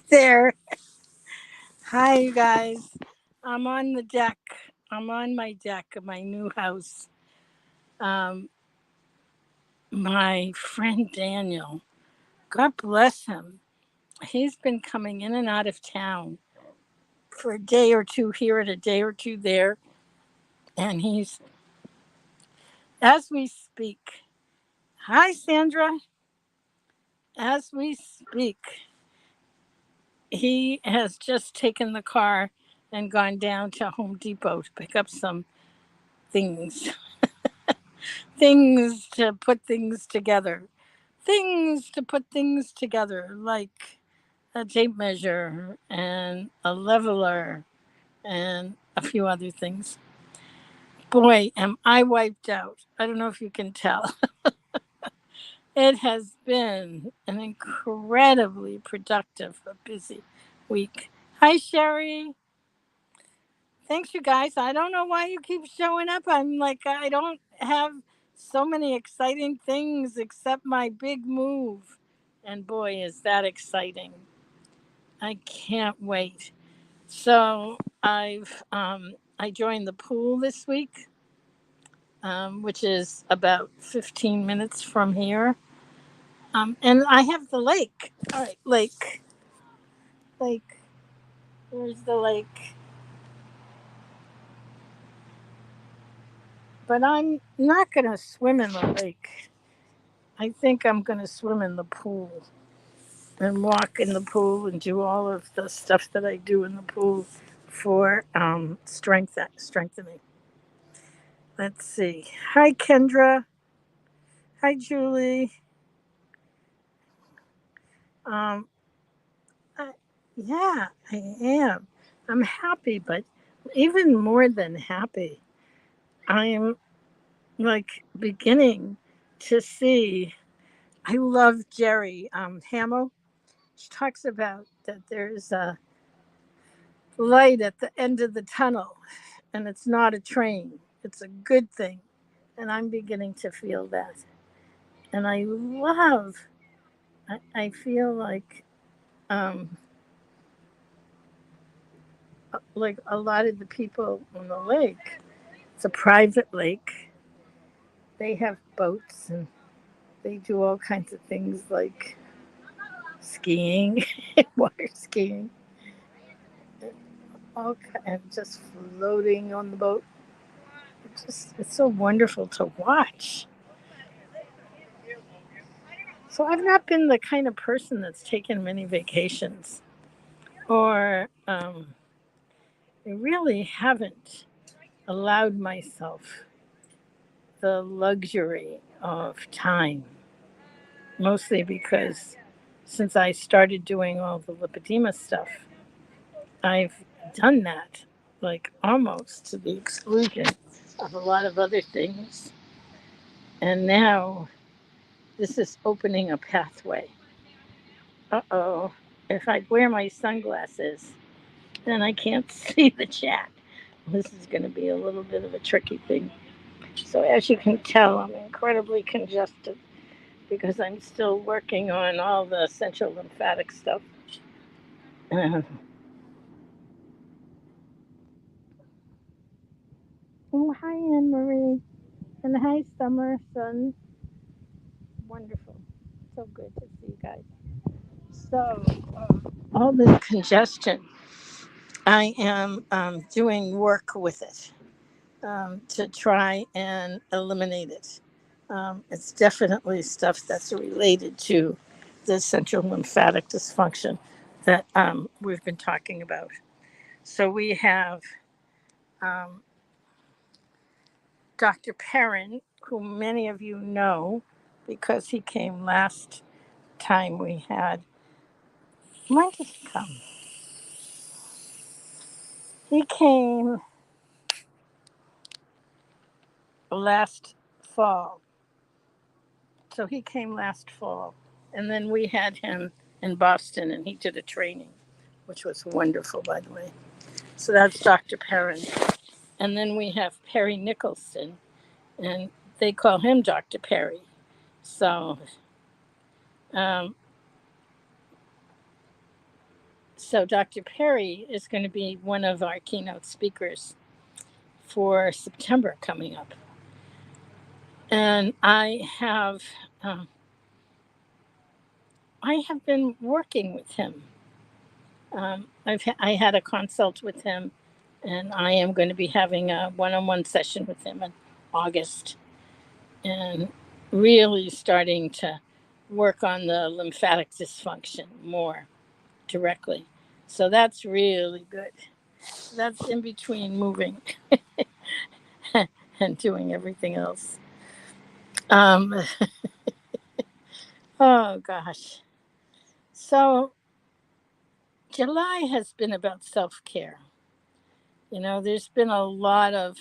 there. Hi, you guys. I'm on the deck. I'm on my deck of my new house. Um, my friend Daniel, God bless him, he's been coming in and out of town for a day or two here and a day or two there. And he's, as we speak, hi, Sandra. As we speak, he has just taken the car and gone down to Home Depot to pick up some things things to put things together. Things to put things together, like a tape measure and a leveler and a few other things. Boy, am I wiped out. I don't know if you can tell. It has been an incredibly productive, busy week. Hi, Sherry. Thanks, you guys. I don't know why you keep showing up. I'm like, I don't have so many exciting things except my big move. And boy, is that exciting. I can't wait. So I joined the pool this week, which is about 15 minutes from here. And I have the lake. All right, lake. Where's the lake? But I'm not going to swim in the lake. I think I'm going to swim in the pool and walk in the pool and do all of the stuff that I do in the pool for strengthening. Let's see. Hi, Kendra. Hi, Julie. Um, I, yeah, I am. I'm happy, but even more than happy, I'm like beginning to see. I love Jerry Hamill. She talks about that there's a light at the end of the tunnel, and it's not a train. It's a good thing. And I'm beginning to feel that. And I feel um, like a lot of the people on the lake, it's a private lake. They have boats and they do all kinds of things like skiing, water skiing, and just floating on the boat. It's so wonderful to watch. So I've not been the kind of person that's taken many vacations, or I really haven't allowed myself the luxury of time, mostly because since I started doing all the lipedema stuff, I've done that like almost to the exclusion of a lot of other things. And now this is opening a pathway. Uh-oh. If I wear my sunglasses, then I can't see the chat. This is going to be a little bit of a tricky thing. So, as you can tell, I'm incredibly congested because I'm still working on all the central lymphatic stuff. Uh, oh, hi, Anne Marie. And hi, Summer, Sun. Wonderful. So good to see you guys. So, all this congestion, I am doing work with it to try and eliminate it. It's definitely stuff that's related to the central lymphatic dysfunction that we've been talking about. So we have um, Dr. Perrin, who many of you know because he came last time we had. When did he come? He came last fall. So he came last fall. And then we had him in Boston and he did a training, which was wonderful, by the way. So that's Dr. Perrin. And then we have Perry Nicholson, and they call him Dr. Perry. So um, So Dr. Perry is going to be one of our keynote speakers for September coming up. And uh, I have been working with him. I had a consult with him, and I am going to be having a one-on-one session with him in August, and really starting to work on the lymphatic dysfunction more directly. So that's really good. That's in between moving and doing everything else. Um, oh gosh. So July has been about self-care. There's been a lot of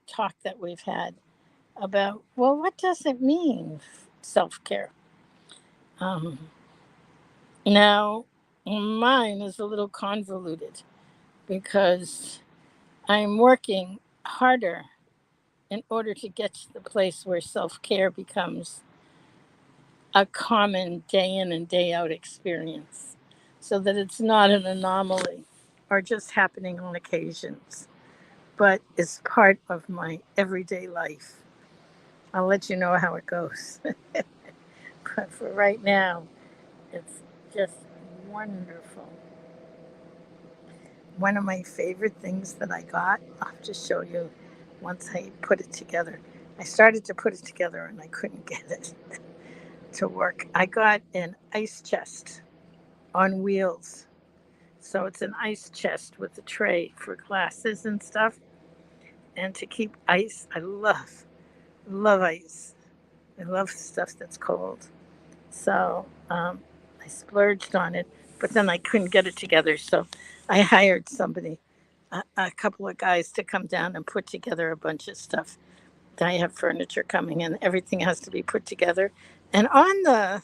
talk that we've had about, well, what does it mean, self-care? Um, Now, mine is a little convoluted because I'm working harder in order to get to the place where self-care becomes a common day in and day out experience, so that it's not an anomaly or just happening on occasions, but it's part of my everyday life. I'll let you know how it goes. But for right now, it's just wonderful. One of my favorite things that I got, I'll just show you once I put it together. I started to put it together and I couldn't get it to work. I got an ice chest on wheels. So it's an ice chest with a tray for glasses and stuff. And to keep ice, I love ice. I love stuff that's cold. So I splurged on it, but then I couldn't get it together. So I hired somebody, a couple of guys, to come down and put together a bunch of stuff. I have furniture coming in. Everything has to be put together. And on the,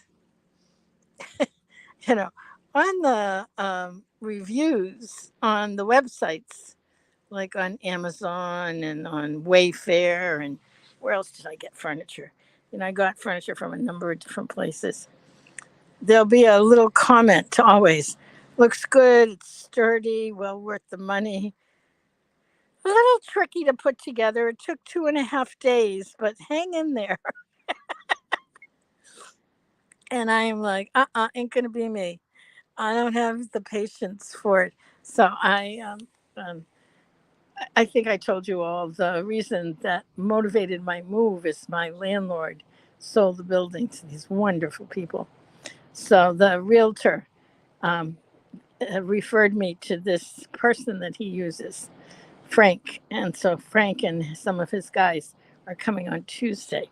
you know, on the reviews on the websites, like on Amazon and on Wayfair, and where else did I get furniture? I got furniture from a number of different places. There'll be a little comment always. Looks good, it's sturdy, well worth the money. A little tricky to put together. It took 2.5 days, but hang in there. And I'm like, ain't gonna be me. I don't have the patience for it. So I think I told you all the reason that motivated my move is my landlord sold the building to these wonderful people. So the realtor um, referred me to this person that he uses, Frank. And so Frank and some of his guys are coming on Tuesday.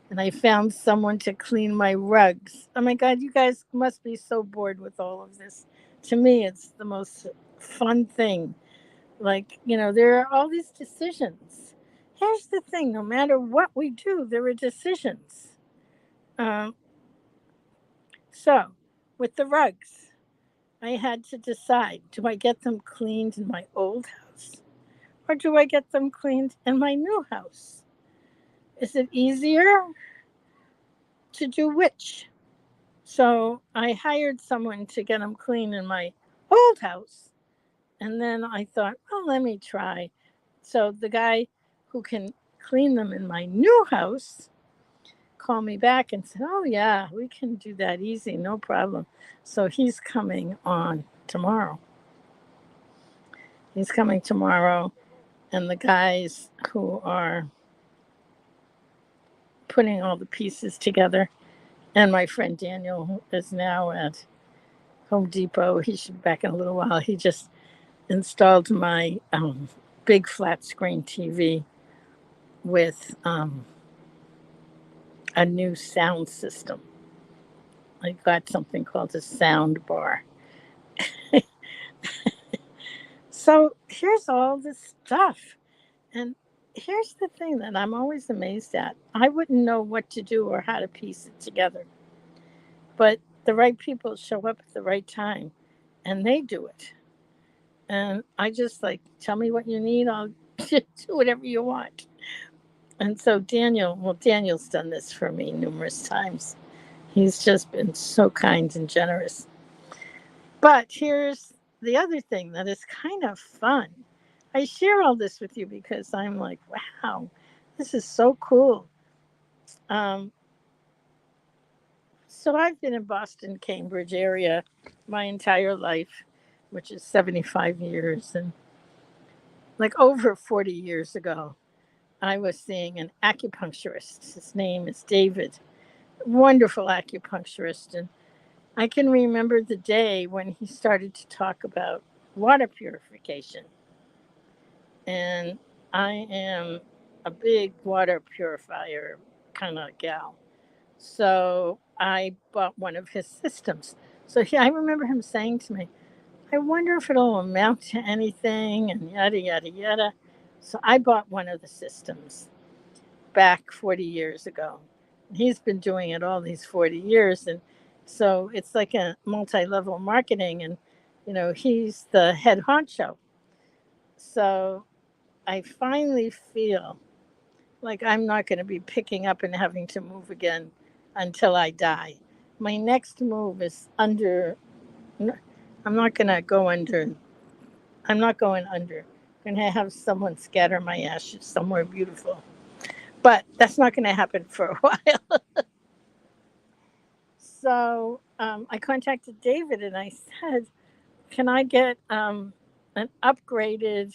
And I found someone to clean my rugs. Oh my God, you guys must be so bored with all of this. To me, it's the most fun thing. Like, there are all these decisions. Here's the thing, no matter what we do, there are decisions. Um, so, with the rugs, I had to decide, do I get them cleaned in my old house or do I get them cleaned in my new house? Is it easier to do which? So I hired someone to get them clean in my old house. And then I thought, well, let me try. So the guy who can clean them in my new house called me back and said, oh, yeah, we can do that easy, no problem. So he's coming on tomorrow. He's coming tomorrow. And the guys who are putting all the pieces together, and my friend Daniel, who is now at Home Depot, he should be back in a little while. He just installed my big flat screen TV with a new sound system. I got something called a sound bar. So here's all this stuff. And here's the thing that I'm always amazed at. I wouldn't know what to do or how to piece it together. But the right people show up at the right time and they do it. And I just like, tell me what you need, I'll do whatever you want. And so Daniel's done this for me numerous times. He's just been so kind and generous. But here's the other thing that is kind of fun. I share all this with you because I'm like, wow, this is so cool. Um, so I've been in Boston, Cambridge area my entire life, which is 75 years. And like over 40 years ago, I was seeing an acupuncturist. His name is David, wonderful acupuncturist. And I can remember the day when he started to talk about water purification. And I am a big water purifier kind of gal. So I bought one of his systems. So I remember him saying to me, I wonder if it'll amount to anything and yada, yada, yada. So I bought one of the systems back 40 years ago. He's been doing it all these 40 years. And so it's like a multi level marketing. And, he's the head honcho. So I finally feel like I'm not going to be picking up and having to move again until I die. My next move is under, I'm not going to go under, I'm not going under. I'm going to have someone scatter my ashes somewhere beautiful. But that's not going to happen for a while. So I contacted David and I said, can I get an upgraded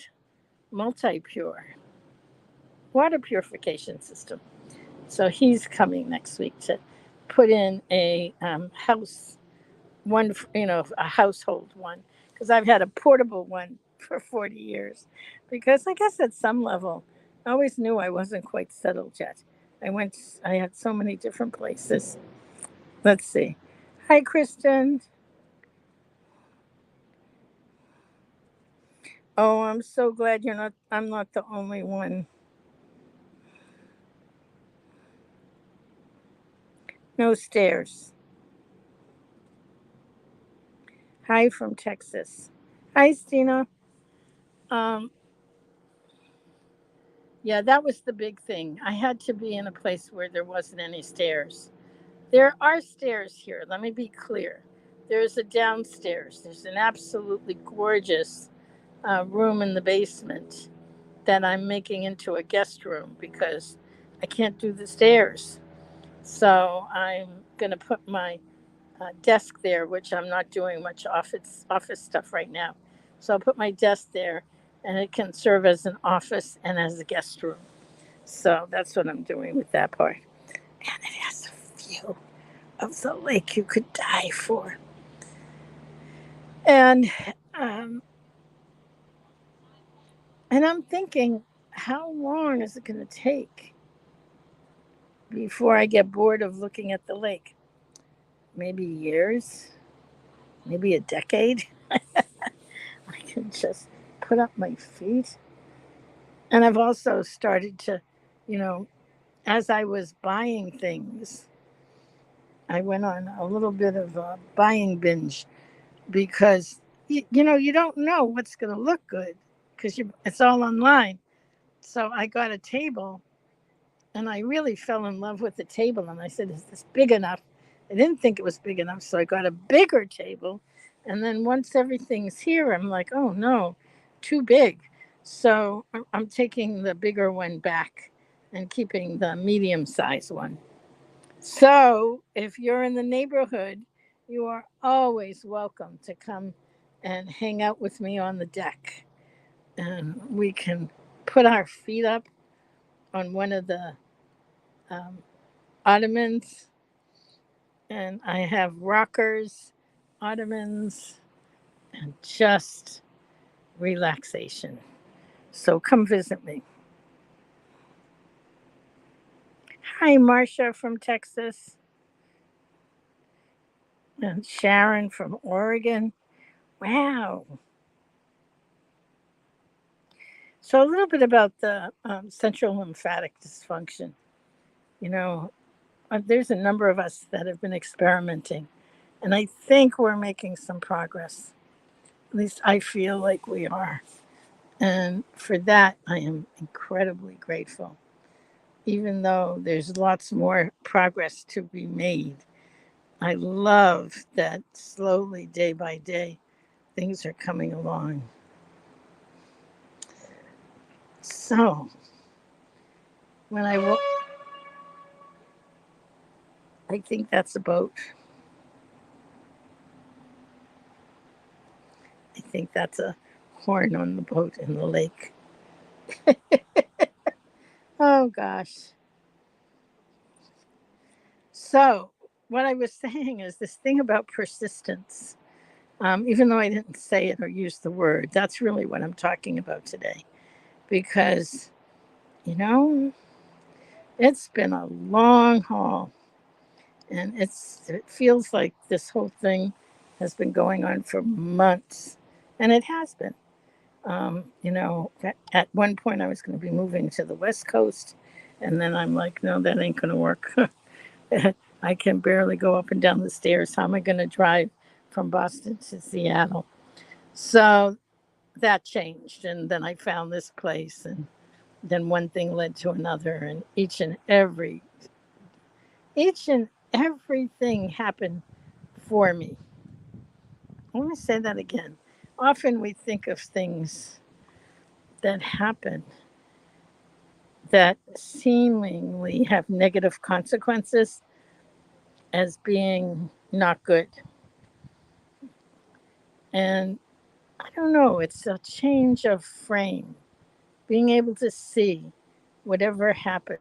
multi pure water purification system? So he's coming next week to put in a house one, a household one, because I've had a portable one for 40 years. Because I guess at some level, I always knew I wasn't quite settled yet. I had so many different places. Let's see. Hi, Kristen. Oh, I'm so glad I'm not the only one. No stairs. Hi from Texas. Hi, Stina. Um, yeah, that was the big thing. I had to be in a place where there wasn't any stairs. There are stairs here. Let me be clear. There's a downstairs. There's an absolutely gorgeous room in the basement that I'm making into a guest room because I can't do the stairs. So I'm going to put my desk there, which I'm not doing much office stuff right now. So I'll put my desk there, and it can serve as an office and as a guest room. So that's what I'm doing with that part. And it has a view of the lake you could die for. And um, and I'm thinking, how long is it going to take before I get bored of looking at the lake? Maybe years, maybe a decade. I can just put up my feet. And I've also started to, you know, as I was buying things, I went on a little bit of a buying binge because, you don't know what's going to look good because it's all online. So I got a table and I really fell in love with the table. And I said, is this big enough? I didn't think it was big enough. So I got a bigger table. And then once everything's here, I'm like, oh no, too big. So I'm taking the bigger one back and keeping the medium size one. So if you're in the neighborhood, you are always welcome to come and hang out with me on the deck. And we can put our feet up on one of the um, ottomans, and I have rockers, ottomans, and just relaxation. So come visit me. Hi, Marcia from Texas, and Sharon from Oregon. Wow. So, a little bit about the central lymphatic dysfunction. You know, there's a number of us that have been experimenting, and I think we're making some progress. At least I feel like we are. And for that, I am incredibly grateful, even though there's lots more progress to be made. I love that slowly, day by day, things are coming along. So when I think that's a boat. I think that's a horn on the boat in the lake. Oh gosh. So what I was saying is this thing about persistence. Even though I didn't say it or use the word, that's really what I'm talking about today. Because, you know, it's been a long haul, and it feels like this whole thing has been going on for months, and it has been. At one point I was going to be moving to the West Coast, and then I'm like, no, that ain't going to work. I can barely go up and down the stairs. How am I going to drive from Boston to Seattle? So that changed, and then I found this place, and then one thing led to another, and each and everything happened for me. I want to say that again. Often we think of things that happen that seemingly have negative consequences as being not good. And I don't know, it's a change of frame, being able to see whatever happens